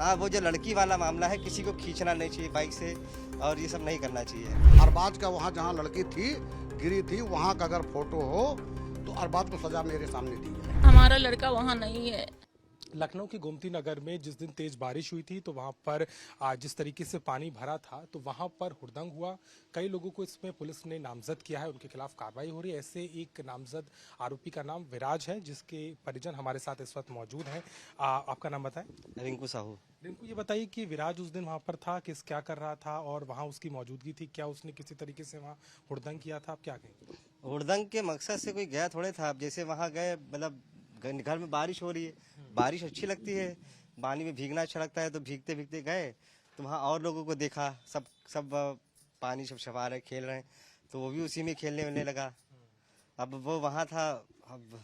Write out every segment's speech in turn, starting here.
हाँ, वो जो लड़की वाला मामला है, किसी को खींचना नहीं चाहिए बाइक से और ये सब नहीं करना चाहिए। अरबाज का वहाँ जहाँ लड़की थी गिरी थी वहाँ का अगर फोटो हो तो अरबाज को सजा मेरे सामने दी जाए। हमारा लड़का वहाँ नहीं है। लखनऊ के गोमती नगर में जिस दिन तेज बारिश हुई थी तो वहां पर जिस तरीके से पानी भरा था तो वहां पर हुड़दंग हुआ। कई लोगों को इसमें पुलिस ने नामजद किया है, उनके खिलाफ कार्रवाई हो रही है। ऐसे एक नामजद आरोपी का नाम विराज है, जिसके परिजन हमारे साथ इस वक्त मौजूद हैं। आपका नाम बताएं। रिंकू साहू। रिंकू, ये बताइए कि विराज उस दिन वहां पर था, क्या कर रहा था और वहां उसकी मौजूदगी थी, क्या उसने किसी तरीके से वहाँ हुड़दंग किया था? आप क्या कहेंगे? हुड़दंग के मकसद से कोई गया थोड़े था। अब जैसे वहाँ गए, मतलब घर में बारिश हो रही है, बारिश अच्छी लगती है, पानी में भीगना अच्छा लगता है, तो भीगते भीगते गए तो वहाँ और लोगों को देखा, सब पानी सब छपा रहे, खेल रहे हैं, तो वो भी उसी में खेलने वेलने लगा। अब वो वहाँ था, अब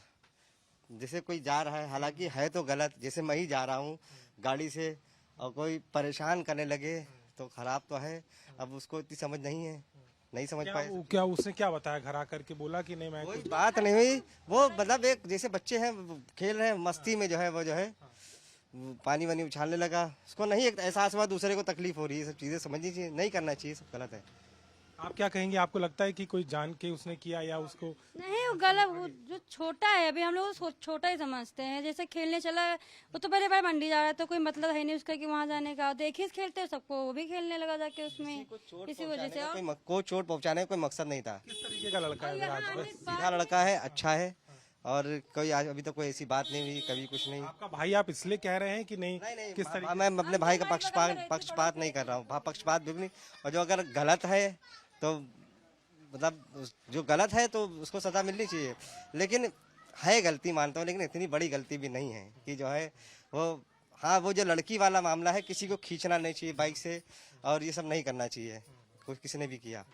जैसे कोई जा रहा है, हालांकि है तो गलत, जैसे मैं ही जा रहा हूँ गाड़ी से और कोई परेशान करने लगे तो खराब तो है। अब उसको इतनी समझ नहीं समझ पाए। क्या उसने क्या बताया? घर आकर के बोला कि नहीं मैं कोई बात नहीं हुई। वो मतलब एक जैसे बच्चे हैं, खेल रहे हैं, मस्ती में जो है वो जो है पानी वानी उछालने लगा। उसको नहीं एक एहसास हुआ दूसरे को तकलीफ हो रही है। सब चीजें समझनी चाहिए, नहीं करना चाहिए, सब गलत है। आप क्या कहेंगे? आपको लगता है कि कोई जान के उसने किया या उसको? नहीं, वो गलत, वो जो छोटा है अभी हम लोग छोटा ही समझते हैं। जैसे खेलने चला है, वो तो पहले बार मंडी जा रहा है, तो कोई मतलब है नहीं उसका कि वहाँ जाने का। देखिए खेलते हैं सबको, वो भी खेलने लगा जाके उसमें, इसी वजह से। कोई चोट पहुंचाने का कोई मकसद नहीं था। किस तरीके का लड़का है विराज? सीधा लड़का है, अच्छा है, और कोई आज अभी तक कोई ऐसी बात नहीं हुई, कभी कुछ नहीं। आपका भाई आप इसलिए कह रहे हैं कि नहीं? किस तरीके? मैं अपने भाई का पक्षपात नहीं कर रहा हूँ, पक्षपात बिल्कुल नहीं। और जो अगर गलत है तो मतलब जो गलत है तो उसको सजा मिलनी चाहिए, लेकिन है गलती मानता हूँ, लेकिन इतनी बड़ी गलती भी नहीं है कि जो है वो, हाँ, वो जो लड़की वाला मामला है, किसी को खींचना नहीं चाहिए बाइक से और ये सब नहीं करना चाहिए, कुछ किसी ने भी किया।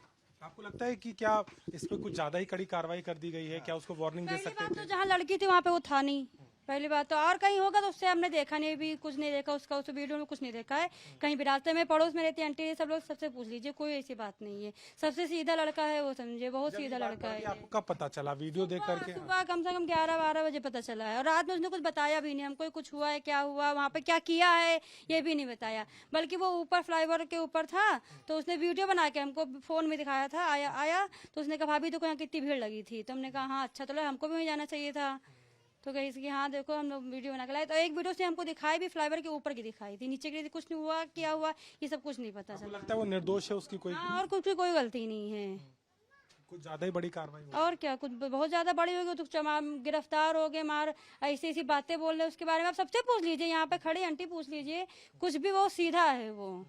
आपको लगता है कि क्या इस पे कुछ ज्यादा ही कड़ी कार्रवाई कर दी गई है? क्या उसको वार्निंग दे सकते थे? तो जहाँ लड़की थी वहाँ पे वो था नहीं, पहली बात तो। और कहीं होगा तो उससे हमने देखा नहीं, भी कुछ नहीं देखा उसका, उस वीडियो में कुछ नहीं देखा है। कहीं भी रास्ते में पड़ोस में रहती आंटी, सब लोग सबसे पूछ लीजिए, कोई ऐसी बात नहीं है। सबसे सीधा लड़का है वो, समझे, बहुत सीधा लड़का है। आपको कब पता चला वीडियो देख करके? सुबह कम से कम 11-12 बजे पता चला है, और रात में उसने कुछ बताया भी नहीं हमको, कुछ हुआ है, क्या हुआ वहाँ पे, क्या किया है, ये भी नहीं बताया। बल्कि वो ऊपर फ्लाईओवर के ऊपर था, तो उसने वीडियो बना के हमको फोन में दिखाया था। आया तो उसने कहा भाभी देखो यहाँ कितनी भीड़ लगी थी, तो हमने कहा हाँ अच्छा, तो हमको भी वहीं जाना चाहिए था। तो कही कि हाँ देखो हम लोग वीडियो बना के लाए, तो एक वीडियो से हमको दिखाई भी, फ्लाईओवर के ऊपर की दिखाई थी, नीचे की कुछ नहीं हुआ, क्या हुआ ये सब कुछ नहीं पता चला। लगता है वो निर्दोष है, उसकी कोई हाँ, और कुछ भी कोई गलती नहीं है। कुछ ज्यादा ही बड़ी कार्रवाई हुई। और क्या, कुछ बहुत ज्यादा बड़ी होगी तो गिरफ्तार हो गए, मार ऐसी ऐसी बातें बोल रहे उसके बारे में। आप सबसे पूछ लीजिए, यहाँ पे खड़ी आंटी पूछ लीजिए, कुछ भी वो सीधा है, वो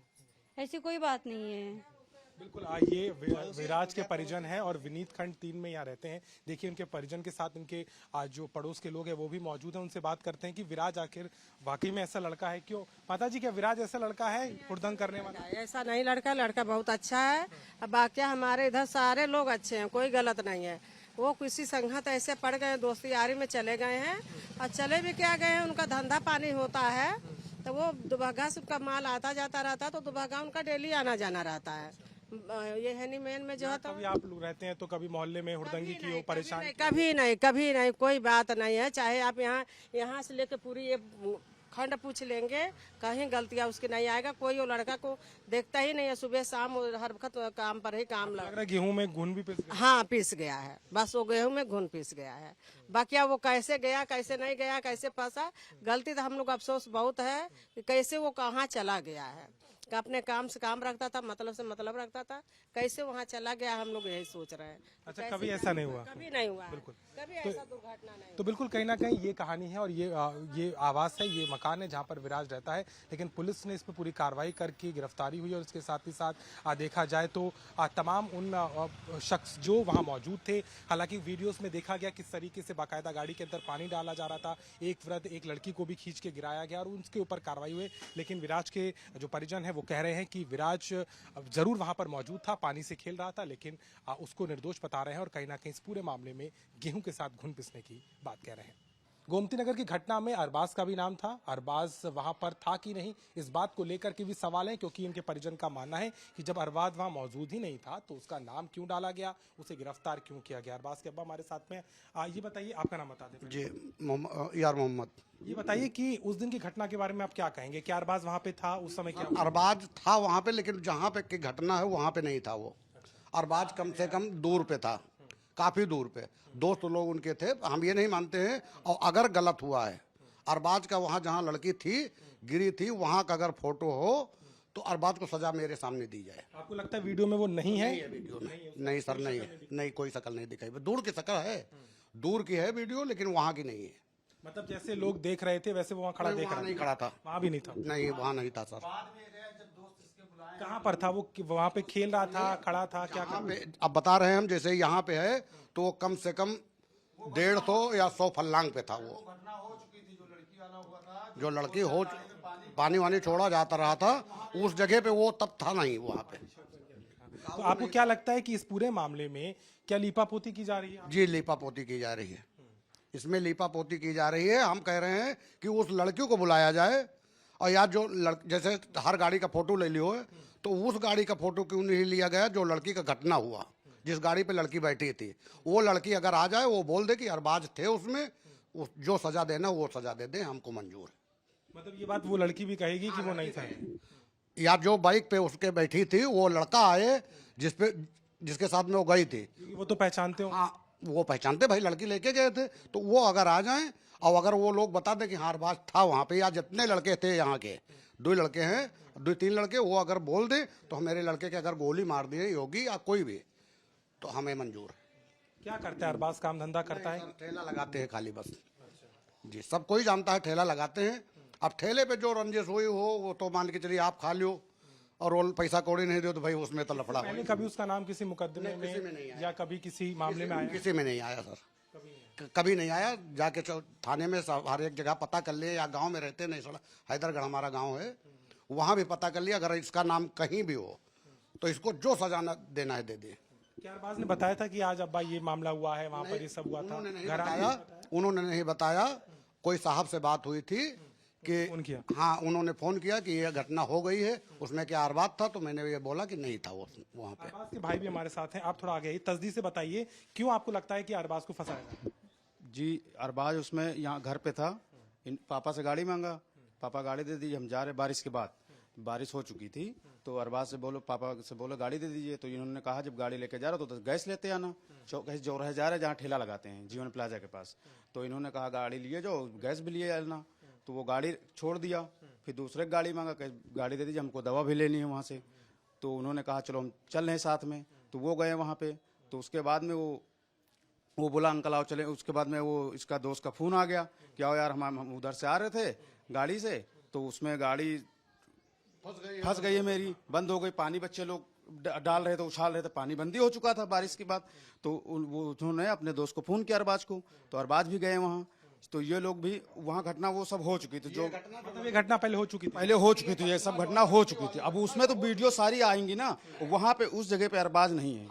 ऐसी कोई बात नहीं है। बिल्कुल। ये विराज के परिजन हैं और विनीत खंड 3 में यहाँ रहते हैं। देखिए उनके परिजन के साथ उनके जो पड़ोस के लोग हैं वो भी मौजूद हैं। उनसे बात करते हैं कि विराज आखिर वाकई में ऐसा लड़का है क्यों? माता जी, क्या विराज ऐसा लड़का है हुड़दंग करने वाला? ऐसा नहीं लड़का बहुत अच्छा है। अब बाकी हमारे इधर सारे लोग अच्छे हैं, कोई गलत नहीं है। वो किसी संगत ऐसे पड़ गए, दोस्ती यारी में चले गए हैं, और चले भी क्या गए हैं, उनका धंधा पानी होता है, तो वो दुबग्गा से उनका माल आता जाता रहता, तो दुबग्गा उनका डेली आना जाना रहता है। ये हैनीमैन में जो है, तो कभी आप लोग रहते हैं तो कभी मोहल्ले में हुड़दंगी की हो, परेशान? कभी नहीं, कोई बात नहीं है। चाहे आप यहाँ से लेके पूरी ये खंड पूछ लेंगे, कहीं गलतियां उसकी नहीं आएगा। कोई वो लड़का को देखता ही नहीं है, सुबह शाम हर वक्त काम पर ही काम लग रहा है। गेहूं में घुन भी पिस गया? हाँ, पिस गया है, बस वो गेहूं में घुन पिस गया है। बाकी वो कैसे गया, कैसे नहीं गया, कैसे फंसा, गलती तो हम लोग अफसोस बहुत है कि कैसे वो कहाँ चला गया है। अपने काम से काम रखता था, मतलब से मतलब रखता था, कैसे वहाँ चला गया, हम लोग यही सोच रहे हैं। अच्छा, कभी ऐसा नहीं हुआ? कभी नहीं हुआ, बिल्कुल, कभी ऐसा दुर्घटना नहीं। तो बिल्कुल कहीं ना कहीं ये कहानी है और ये आवास है, ये मकान है जहां पर विराज रहता है। लेकिन पुलिस ने इस पर पूरी कार्रवाई करके गिरफ्तारी हुई और इसके साथ ही साथ देखा जाए तो तमाम उन शख्स जो वहां मौजूद थे, हालांकि वीडियोस में देखा गया किस तरीके से बाकायदा गाड़ी के अंदर पानी डाला जा रहा था, एक वृद्ध एक लड़की को भी खींच के गिराया गया और उसके ऊपर कार्रवाई हुई। लेकिन विराज के जो परिजन है वो कह रहे हैं कि विराज जरूर वहां पर मौजूद था, पानी से खेल रहा था, लेकिन उसको निर्दोष बता रहे हैं और कहीं ना कहीं इस पूरे मामले में गेहूं के साथ घुन पिसने की बात कह रहे हैं। गोमती नगर की घटना में अरबाज का भी नाम था। अरबाज वहां पर था कि नहीं, इस बात को लेकर के भी सवाल है, क्योंकि उनके परिजन का मानना है कि जब अरबाज वहां मौजूद ही नहीं था तो उसका नाम क्यों डाला गया, उसे गिरफ्तार क्यों किया गया। अरबाज के अब्बा हमारे साथ में। ये बताइए, आपका नाम बता दें। जी, यार मोहम्मद। ये बताइए कि उस दिन की घटना के बारे में आप क्या कहेंगे, क्या अरबाज वहां पे था उस समय? क्या अरबाज था वहाँ पे, लेकिन जहाँ पे की घटना है वहाँ पे नहीं था वो। अरबाज कम से कम दूर पे था, काफी दूर पे। दोस्त लोग उनके थे, हम ये नहीं मानते हैं। और अगर गलत हुआ है, अरबाज का वहाँ जहाँ लड़की थी गिरी थी वहाँ का अगर फोटो हो तो अरबाज को सजा मेरे सामने दी जाए। आपको लगता है वीडियो में वो नहीं है? वीडियो नहीं सर, नहीं है, नहीं, कोई शक्ल नहीं दिखाई। दूर की शक्ल है, दूर की है वीडियो, लेकिन वहाँ की नहीं है। मतलब जैसे लोग देख रहे थे वैसे वो वहाँ खड़ा देख रहा नहीं खड़ा था, वहाँ भी नहीं था? नहीं, वहाँ नहीं था सर। कहाँ पर था वो? वहाँ पे खेल रहा था, खड़ा था, क्या यहाँ पे अब बता रहे हैं हम, जैसे यहाँ पे है तो वो कम से कम 150 या 100 फल्लांग पे था वो। जो लड़की हो पानी वानी छोड़ा जाता रहा था उस जगह पे वो तब था नहीं वहाँ पे। तो आपको क्या लगता है कि इस पूरे मामले में क्या लीपापोती की जा रही है? जी, लीपापोती की जा रही है, इसमें लीपापोती की जा रही है। हम कह रहे हैं कि उस लड़की को बुलाया जाए, और या जो जैसे हर गाड़ी का फोटो ले लियो है तो उस गाड़ी का फोटो क्यों नहीं लिया गया जो लड़की का घटना हुआ, जिस गाड़ी पे लड़की बैठी थी। वो लड़की अगर आ जाए, वो बोल दे कि अरबाज थे उसमें, जो सजा देना वो सजा दे दे, हमको मंजूर है। मतलब ये बात वो लड़की भी कहेगी कि वो नहीं था? या जो बाइक पे उसके बैठी थी वो लड़का आए जिसके साथ में वो गई थी, वो तो पहचानते हो? हाँ, वो पहचानते, भाई लड़की लेके गए थे, तो वो अगर आ जाएं और अगर वो लोग बता दें कि हाँ अरबाज था वहाँ पे, या जितने लड़के थे यहाँ के 2 लड़के हैं, 2-3 लड़के, वो अगर बोल दे तो मेरे लड़के के अगर गोली मार दी होगी या कोई भी, तो हमें मंजूर है। क्या करता है अरबाज? काम धंधा करता है? ठेला लगाते हैं खाली बस। जी, सब कोई जानता है ठेला लगाते हैं। अब ठेले पे जो रंजिश हुई हो वो तो मान के चलिए आप खा लियो, और वो पैसा कौड़ी नहीं दो तो भाई उसमें तो लफड़ा। पहले कभी उसका नाम किसी मुकदमे में या कभी किसी मामले में आया? किसी में नहीं आया सर, कभी नहीं आया। जाके थाने में हर एक जगह पता कर लिए, या गांव में रहते नहीं, सर हैदरगढ़ हमारा गांव है, वहां भी पता कर लिया। अगर इसका नाम कहीं भी हो तो इसको जो सजा देना है दे दे। क्या अरबाज ने बताया था कि आज अब्बा ये मामला हुआ है, वहाँ पर ये सब हुआ था? उन्होंने नहीं बताया। कोई साहब से बात हुई थी कि फोन किया? हाँ, उन्होंने फोन किया कि ये घटना हो गई है, उसमें क्या अरबाज था, तो मैंने ये बोला कि नहीं था वो वहाँ पे। अरबाज के भाई भी हमारे साथ हैं, आप थोड़ा आगे तसदीद से बताइए, क्यों आपको लगता है कि अरबाज को फंसाया? जी, अरबाज उसमें यहाँ घर पे था, पापा से गाड़ी मांगा, पापा गाड़ी दे दीजिए, हम जा रहे बारिश के बाद, बारिश हो चुकी थी, तो अरबाज से बोलो, पापा से बोलो गाड़ी दे दीजिए, तो इन्होंने कहा जब गाड़ी लेके जा रहा तो गैस लेते आना, गैस चौराहे जा रहे जहाँ ठेला लगाते हैं जीवन प्लाजा के पास, तो इन्होंने कहा गाड़ी लिए जाओ, गैस भी लिए आना, तो वो गाड़ी छोड़ दिया। फिर दूसरे गाड़ी मांगा, गाड़ी दे दीजिए, हमको दवा भी लेनी है वहाँ से, तो उन्होंने कहा चलो हम चल रहे साथ में, तो वो गए वहाँ पे। तो उसके बाद में वो बोला अंकल आओ चले। उसके बाद में वो इसका दोस्त का फोन आ गया कि आओ यार, हम उधर से आ रहे थे गाड़ी से, तो उसमें गाड़ी फंस गई है मेरी, बंद हो गई, पानी बच्चे लोग डाल रहे थे, उछाल रहे थे, पानी बंदी हो चुका था बारिश के बाद। तो उन्होंने अपने दोस्त को फोन किया अरबाज को, तो अरबाज भी गए वहाँ, तो ये लोग भी वहाँ घटना वो सब हो चुकी थी। जो मतलब ये घटना पहले हो चुकी थी? पहले हो चुकी थी, ये सब घटना हो चुकी थी। अब उसमें तो वीडियो सारी आएंगी ना, वहाँ पे उस जगह पे अरबाज नहीं है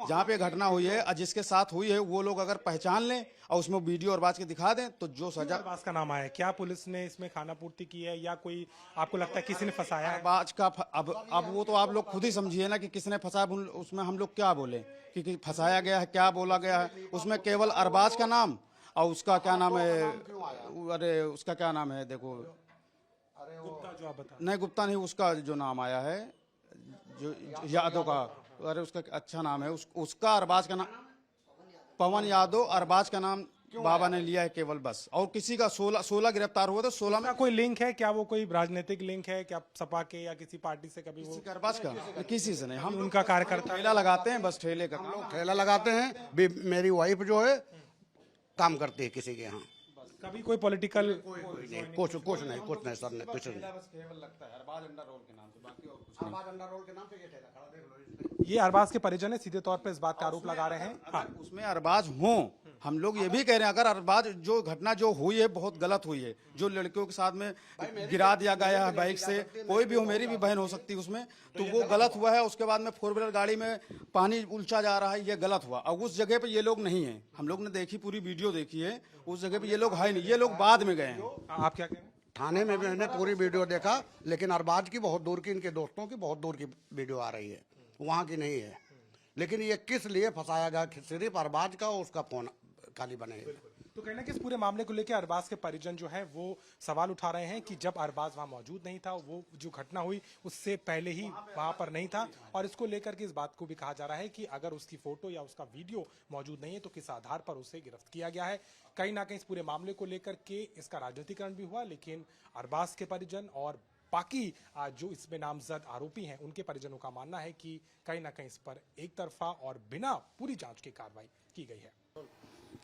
जहाँ पे घटना हुई है, और जिसके साथ हुई है वो लोग अगर पहचान लें और उसमें वीडियो अरबाज के दिखा दें तो जो सजा। अरबाज का नाम आया, क्या पुलिस ने इसमें खाना पूर्ति की है या कोई आपको लगता है किसी ने फंसाया है? अरबाज का अब वो तो आप लोग खुद ही समझिए ना कि किसने फंसाया, उसमें हम लोग क्या बोले कि फंसाया गया है, क्या बोला गया है। उसमें केवल अरबाज का नाम और उसका क्या नाम है, अरे उसका क्या नाम है, देखो गुप्ता जो आप बता। नहीं, गुप्ता नहीं, उसका जो नाम आया है जो यादव का, अरे उसका अच्छा नाम है, उसका अरबाज का नाम पवन यादव, अरबाज का नाम बाबा ने लिया है केवल बस। और किसी का 16 गिरफ्तार हुआ था, 16 में कोई लिंक है क्या? वो कोई राजनीतिक लिंक है क्या सपा के या किसी पार्टी से? कभी वो अरबाज का किसी से नहीं, हम उनका कार्यकर्ता ठेला लगाते हैं, बस ठेले का काम। ठेला लगाते हैं। मेरी वाइफ जो है काम करती है किसी के यहाँ। कभी कोई पॉलिटिकल? कुछ नहीं सर, नहीं, कुछ नहीं। अरबाज अंडर रोल के नाम से, बाकी और कुछ अरबाज अंडर रोल के नाम से ये ठेला खड़ा, देख लो। ये अरबाज के परिजन है, सीधे तौर पे इस बात का आरोप लगा रहे हैं। हाँ, उसमें अरबाज हों, हम लोग ये भी कह रहे हैं, अगर अरबाज जो घटना जो हुई है बहुत गलत हुई है, जो लड़कियों के साथ में गिरा दिया गया है बाइक से, कोई भी हो, मेरी भी बहन हो सकती है उसमें, तो वो गलत हुआ है। उसके बाद में 4 व्हीलर गाड़ी में पानी उलचा जा रहा है, ये गलत हुआ। और उस जगह पे ये लोग नहीं है, हम लोग ने देखी, पूरी वीडियो देखी है, उस जगह पे ये लोग है नहीं। नहीं, ये लोग बाद में गए हैं। आप क्या कह रहे हैं? थाने में भी मैंने पूरी वीडियो देखा, लेकिन अरबाज की बहुत दूर की, इनके दोस्तों की बहुत दूर की वीडियो आ रही है, वहाँ की नहीं है। लेकिन ये किस लिए फंसाया गया, सिर्फ अरबाज का और उसका फोन खाली बने। तो कहना कि इस पूरे मामले को लेकर अरबाज के परिजन जो है वो सवाल उठा रहे हैं कि जब अरबाज वहां मौजूद नहीं था, वो जो घटना हुई उससे पहले ही वहां पर नहीं था, और इसको लेकर के इस बात को भी कहा जा रहा है कि अगर उसकी फोटो या उसका वीडियो मौजूद नहीं है तो किस आधार पर उसे गिरफ्त किया गया है। कहीं ना कहीं इस पूरे मामले को लेकर के इसका राजनीतिकरण भी हुआ, लेकिन अरबाज के परिजन और बाकी जो इसमें नामजद आरोपी हैं उनके परिजनों का मानना है कि कहीं ना कहीं इस पर एक तरफा और बिना पूरी जांच की कार्रवाई की गई है।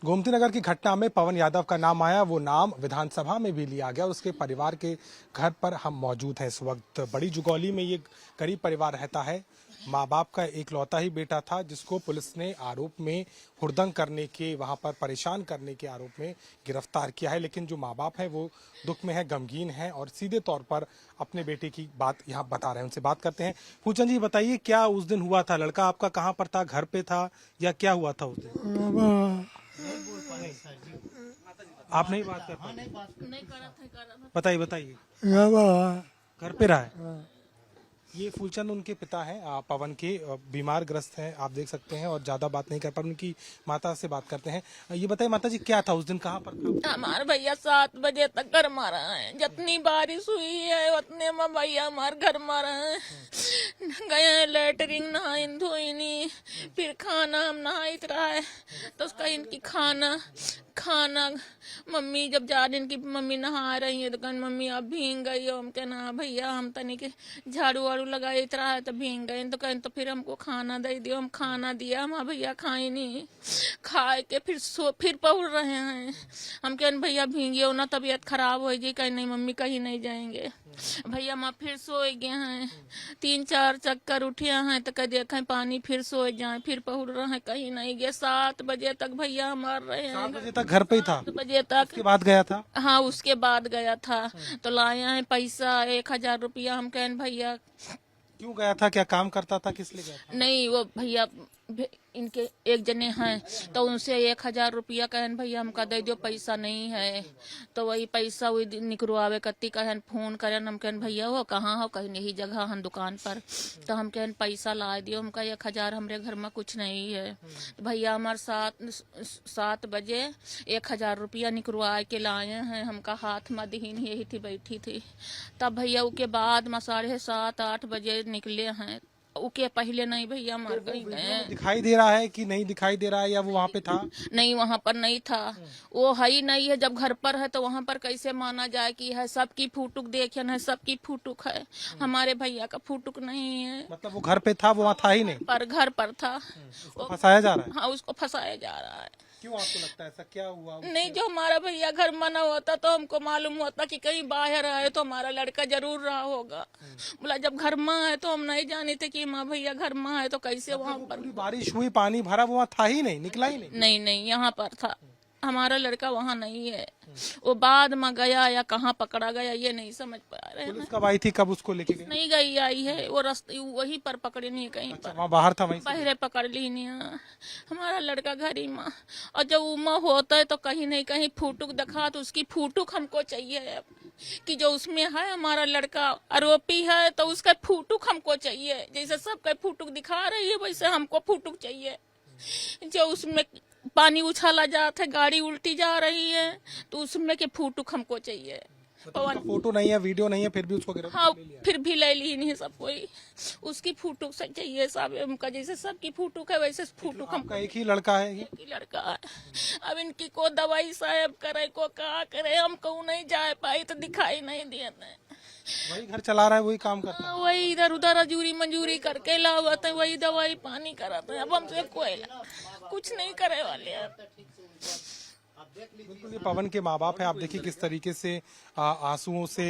गोमती नगर की घटना में पवन यादव का नाम आया, वो नाम विधानसभा में भी लिया गया और उसके परिवार के घर पर हम मौजूद हैं इस वक्त। बड़ी जुगौली में ये गरीब परिवार रहता है। माँ बाप का एकलौता ही बेटा था जिसको पुलिस ने आरोप में हुड़दंग करने के, वहां पर परेशान करने के आरोप में गिरफ्तार किया है। लेकिन जो माँ बाप है वो दुख में है, गमगीन है और सीधे तौर पर अपने बेटे की बात यहाँ बता रहे हैं। उनसे बात करते हैं। फूलचंद जी बताइए, क्या उस दिन हुआ था? लड़का आपका कहाँ पर था, घर पे था या क्या हुआ था उस दिन? आप नहीं बात कर पाए? बताइए बताइए। घर पे रहा है। ये फूलचंद उनके पिता हैं, पवन के, बीमार ग्रस्त हैं, आप देख सकते हैं, और ज्यादा बात नहीं कर पा। उनकी माता से बात करते हैं। ये बताइए माता जी, क्या था उस दिन, कहाँ पर था? हमारे भैया 7 बजे तक घर मारा है। जितनी बारिश हुई है उतने में भैया हमारे घर मारा है। गए लेटरिंग, नहाई धोई नहीं, फिर खाना हम नहाई रहा है तो उसका इनकी खाना मम्मी जब जा रही, इनकी मम्मी नहा रही है तो कहन मम्मी आप भीग गई हो। हम कहना भैया हम तनिक झाड़ू वाड़ू लगाई इतना है तो भीग गए। तो कहन तो फिर हमको खाना दे दियो। हम खाना दिया, हम भैया खाए नहीं, खाए के फिर पहुड़ रहे हैं। हम कहन भैया भीगियो ना, तबीयत खराब हो गई। कहीं नहीं मम्मी कहीं नहीं जाएंगे। भैया माँ फिर सो गए हैं, 3-4 चक्कर उठे हैं तो कह देखें पानी, फिर सो जाए, फिर पहुड़ रहे हैं, कहीं नहीं गए। 7 बजे तक भैया मार रहे हैं। 7 बजे तक घर पे ही था? 7 बजे तक। उसके बाद गया था? हाँ उसके बाद गया था। तो लाए हैं पैसा 1000 रुपया। हम कहन भैया क्यों गया था, क्या काम करता था, किस लिए गया था? नहीं, वो भैया इनके एक जने हैं तो उनसे 1000 रुपया कहन भैया हमका दे दो, पैसा नहीं है। तो वही पैसा वही निकलवावे कत्ती कहन फोन करन। हम कहन भैया वो कहाँ हो, कहीं नहीं जगह हम दुकान पर। तो हम कहन पैसा ला दियो। हमका 1000 हमरे घर में कुछ नहीं है। तो भैया हमारे 7 बजे 1000 रुपया निकलवा के लाए हैं। हमका हाथ में दहीन यही थी, बैठी थी। तब भैया उसके बाद में 7:30-8 बजे निकले हैं। उके पहले नहीं भैया मर गए। दिखाई दे रहा है कि नहीं दिखाई दे रहा है, या वो वहाँ पे था? नहीं, वहाँ पर नहीं था। वो है ही नहीं है। जब घर पर है तो वहाँ पर कैसे माना जाए कि है? सबकी फूटुक देखे न, सबकी फूटुक है, हमारे भैया का फूटुक नहीं है। मतलब वो घर पे था, वो वहाँ था ही नहीं, पर घर पर था। उसको फंसाया जा रहा है? हाँ उसको फंसाया जा रहा है। क्यों आपको लगता है ऐसा क्या हुआ? नहीं, जो हमारा भैया घर मना होता तो हमको मालूम होता कि कहीं बाहर आए तो हमारा लड़का जरूर रहा होगा। बोला जब घर में है तो हम नहीं जाने थे कि माँ भैया घर में है, तो कैसे वहाँ पर? पूरी बारिश हुई, पानी भरा, वो वहाँ था ही नहीं, निकला ही नहीं? नहीं, यहाँ पर था। हमारा लड़का वहाँ नहीं है। वो बाद में गया या कहाँ पकड़ा गया ये नहीं समझ पा रहे हैं। पुलिस कब आई थी, कब उसको लेके गई? नहीं गई आई है, वो रास्ते वहीं पर पकड़े नहीं, कहीं पर वहाँ बाहर था, वहीं से? पहले पकड़ ली नहीं। हमारा लड़का घर ही में। और जब उमा होता है तो कहीं नहीं कहीं फूटुक दिखा, तो उसकी फूटुक हमको चाहिए कि जो उसमें है हमारा लड़का आरोपी है तो उसका फूटुक हमको चाहिए। जैसे सबका फूटुक दिखा रही है वैसे हमको फूटुक चाहिए। जो उसमें पानी उछाला जाता है, गाड़ी उल्टी जा रही है, तो उसमें के फूटुक हमको चाहिए। उसका फोटो नहीं है, वीडियो नहीं है, फिर भी उसको गिरफ्तार हाँ ले लिया? फिर भी ले ली नहीं सब कोई। उसकी फूटुक से चाहिए सब। हमका जैसे सबकी फूटुक है वैसे फूटुक आपका एक ही लड़का है? एक ही लड़का है। अब इनकी को दवाई साहब करे को क्या करे, हम कहूँ नहीं जा पाई तो दिखाई नहीं दिया। वही घर चला रहा है, वही काम करता है? वही इधर उधर अजूरी मंजूरी करके लावत है, वही दवाई पानी कराते हैं। अब हमसे कोई कुछ नहीं करे वाले हैं। बिल्कुल, ये पवन के माँ बाप हैं। आप देखिए किस तरीके से आंसुओं से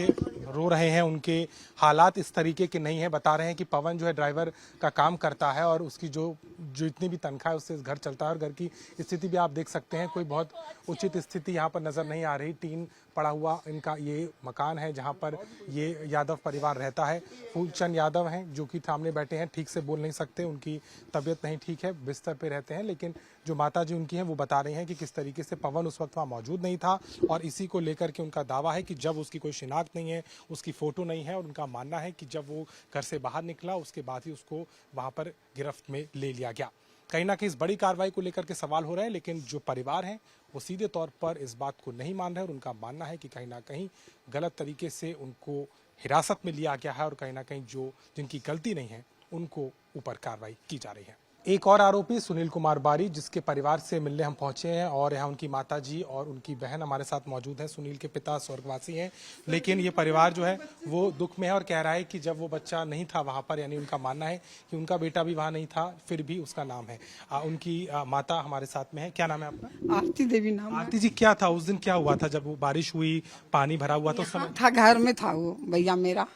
रो रहे हैं। उनके हालात इस तरीके के नहीं है। बता रहे हैं कि पवन जो है ड्राइवर का काम करता है और उसकी जो इतनी भी तनख्वाह है उससे घर चलता है। और घर की स्थिति भी आप देख सकते हैं, कोई बहुत उचित स्थिति यहाँ पर नजर नहीं आ रही। टीन पड़ा हुआ इनका ये मकान है जहां पर ये यादव परिवार रहता है। फूलचंद यादव हैं जो कि सामने बैठे हैं, ठीक से बोल नहीं सकते, उनकी तबीयत नहीं ठीक है, बिस्तर पे रहते हैं। लेकिन जो माता जी उनकी हैं वो बता रही हैं कि किस तरीके से पवन उस वक्त वहाँ मौजूद नहीं था और इसी को लेकर के उनका दावा है कि जब उसकी कोई शिनाख्त नहीं है, उसकी फ़ोटो नहीं है और उनका मानना है कि जब वो घर से बाहर निकला उसके बाद ही उसको वहाँ पर गिरफ्त में ले लिया गया। कहीं ना कहीं इस बड़ी कार्रवाई को लेकर के सवाल हो रहे हैं, लेकिन जो परिवार हैं वो सीधे तौर पर इस बात को नहीं मान रहे और उनका मानना है कि कहीं ना कहीं गलत तरीके से उनको हिरासत में लिया गया है और कहीं ना कहीं जो जिनकी गलती नहीं है उनको ऊपर कार्रवाई की जा रही है। एक और आरोपी सुनील कुमार बारी, जिसके परिवार से मिलने हम पहुंचे हैं और यहाँ उनकी माताजी और उनकी बहन हमारे साथ मौजूद हैं। सुनील के पिता स्वर्गवासी हैं, लेकिन ये परिवार जो है वो दुख में है और कह रहा है कि जब वो बच्चा नहीं था वहाँ पर, यानी उनका मानना है कि उनका बेटा भी वहाँ नहीं था, फिर भी उसका नाम है। उनकी माता हमारे साथ में है। क्या नाम है आपका? आरती देवी नाम है। आरती जी, क्या था उस दिन, क्या हुआ था जब वो बारिश हुई, पानी भरा हुआ था उस समय? था घर में था वो भैया मेरा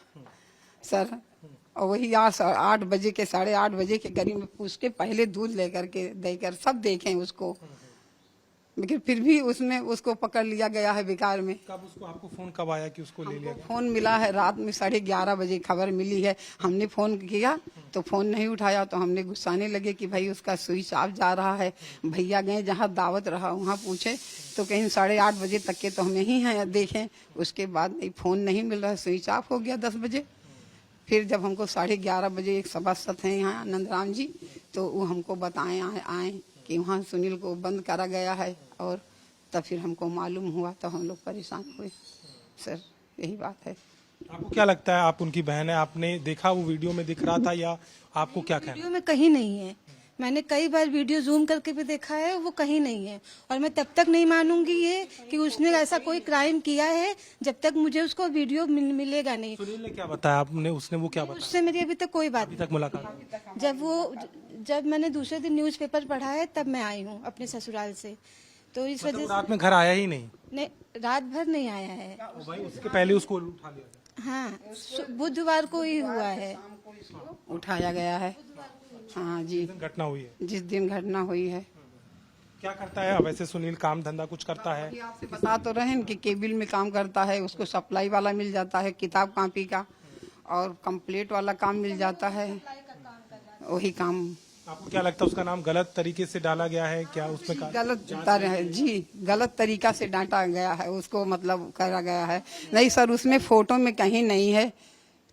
सर, और वही 8 बजे के 8:30 बजे के करीब में उसके पहले दूध लेकर के देकर सब देखें उसको, लेकिन फिर भी उसमें उसको पकड़ लिया गया है बेकार में। कब उसको, आपको फोन कब आया कि उसको ले लिया गया? फोन मिला है रात में 11:30 बजे खबर मिली है। हमने फोन किया तो फोन नहीं उठाया, तो हमने गुस्साने लगे कि भाई उसका स्विच ऑफ जा रहा है। भैया गए जहाँ दावत रहा वहाँ पूछे तो कहीं 8:30 बजे तक के तो हम यहीं हैं देखें। उसके बाद नहीं, फोन नहीं मिल रहा, स्विच ऑफ हो गया 10 बजे। फिर जब हमको 11:30 बजे एक सभासद हैं यहाँ नंदराम जी, तो वो हमको बताएं आए कि वहाँ सुनील को बंद करा गया है, और तब फिर हमको मालूम हुआ तो हम लोग परेशान हुए सर, यही बात है। आपको क्या लगता है, आप उनकी बहन है, आपने देखा वो वीडियो में दिख रहा था या आपको क्या कहना? वीडियो में कहीं नहीं है, मैंने कई बार वीडियो जूम करके भी देखा है, वो कहीं नहीं है। और मैं तब तक नहीं मानूंगी ये कि उसने ऐसा कोई क्राइम किया है जब तक मुझे उसको वीडियो मिलेगा नहीं। सुनील ने क्या बताया आपने, उसने वो क्या बताया? उससे मेरी अभी तक कोई बात अभी तक मुलाकात? जब मैंने दूसरे दिन न्यूज़पेपर पढ़ा है तब मैं आई हूँ अपने ससुराल से, तो इस वजह मतलब रात में घर आया ही नहीं? नहीं, रात भर नहीं आया है। भाई उसके पहले उसको उठा लिया? हाँ, बुधवार को ही हुआ है, उठाया गया है। हाँ जी, घटना हुई है जिस दिन घटना हुई है। क्या करता है वैसे सुनील, काम धंधा कुछ करता है? आपसे बता तो रहे हैं कि केबिल में काम करता है, उसको सप्लाई वाला मिल जाता है, किताब कॉपी का, और कंप्लीट वाला काम मिल जाता है, वही काम। आपको क्या लगता है उसका नाम गलत तरीके से डाला गया है क्या? उसमें गलत तरीका से डांटा गया है उसको, मतलब करा गया है। नहीं सर, उसमें फोटो में कहीं नहीं है,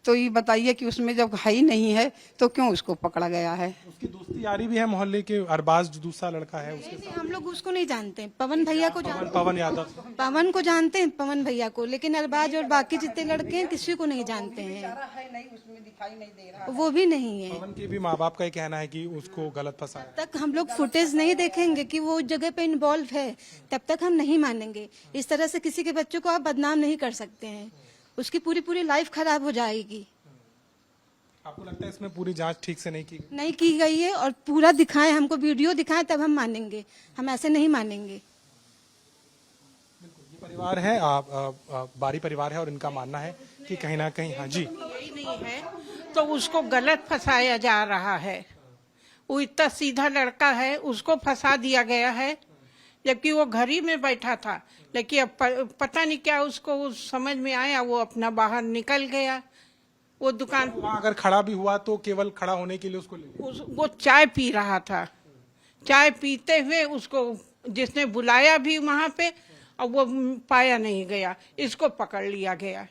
तो ये बताइए कि उसमें जब है ही नहीं है तो क्यों उसको पकड़ा गया है? उसकी दोस्ती यारी भी है मोहल्ले के, अरबाज जो दूसरा लड़का है उसके साथ। हम लोग उसको नहीं जानते, पवन भैया को जानते, पवन यादव, पवन को जानते हैं, पवन भैया को, लेकिन अरबाज और बाकी जितने लड़के हैं किसी को नहीं जानते हैं, वो भी नहीं है। पवन के भी माँ बाप का ये कहना है कि उसको गलत फंसाया। तक हम लोग फुटेज नहीं देखेंगे कि वो उस जगह पे इन्वॉल्व है, तब तक हम नहीं मानेंगे। इस तरह से किसी के बच्चों को आप बदनाम नहीं कर सकते हैं, उसकी पूरी लाइफ खराब हो जाएगी। आपको लगता है इसमें पूरी जांच ठीक से नहीं की गई है? और पूरा दिखाएं, हमको वीडियो दिखाएं तब हम मानेंगे, हम ऐसे नहीं मानेंगे। ये परिवार है, बारी परिवार है और इनका मानना है कि कहीं ना कहीं, हाँ जी, नहीं है तो उसको गलत फंसाया जा रहा है। वो इतना सीधा लड़का है, उसको फंसा दिया गया है, जबकि वो घर ही में बैठा था। लेकिन अब पता नहीं क्या उसको समझ में आया, वो अपना बाहर निकल गया। वो दुकान वहाँ अगर खड़ा भी हुआ तो केवल खड़ा होने के लिए उसको वो चाय पी रहा था, चाय पीते हुए उसको जिसने बुलाया भी वहां पे, और वो पाया नहीं गया, इसको पकड़ लिया गया।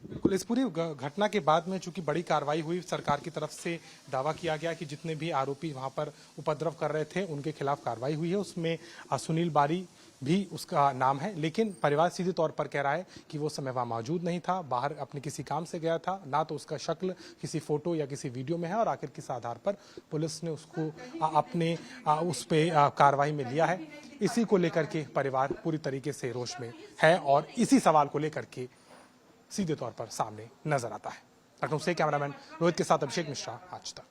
बिल्कुल, इस पूरी घटना के बाद में चूंकि बड़ी कार्रवाई हुई, सरकार की तरफ से दावा किया गया कि जितने भी आरोपी वहां पर उपद्रव कर रहे थे उनके खिलाफ कार्रवाई हुई है। उसमें सुनील बारी भी उसका नाम है, लेकिन परिवार सीधे तौर पर कह रहा है कि वो समय वहां मौजूद नहीं था, बाहर अपने किसी काम से गया था, ना तो उसका शक्ल किसी फोटो या किसी वीडियो में है, और आखिर किस आधार पर पुलिस ने उसको अपने उस पे कार्रवाई में लिया है। इसी को लेकर के परिवार पूरी तरीके से रोष में है और इसी सवाल को लेकर के सीधे तौर पर सामने नजर आता है। लखनऊ से कैमरामैन रोहित के साथ अभिषेक मिश्रा, आज तक।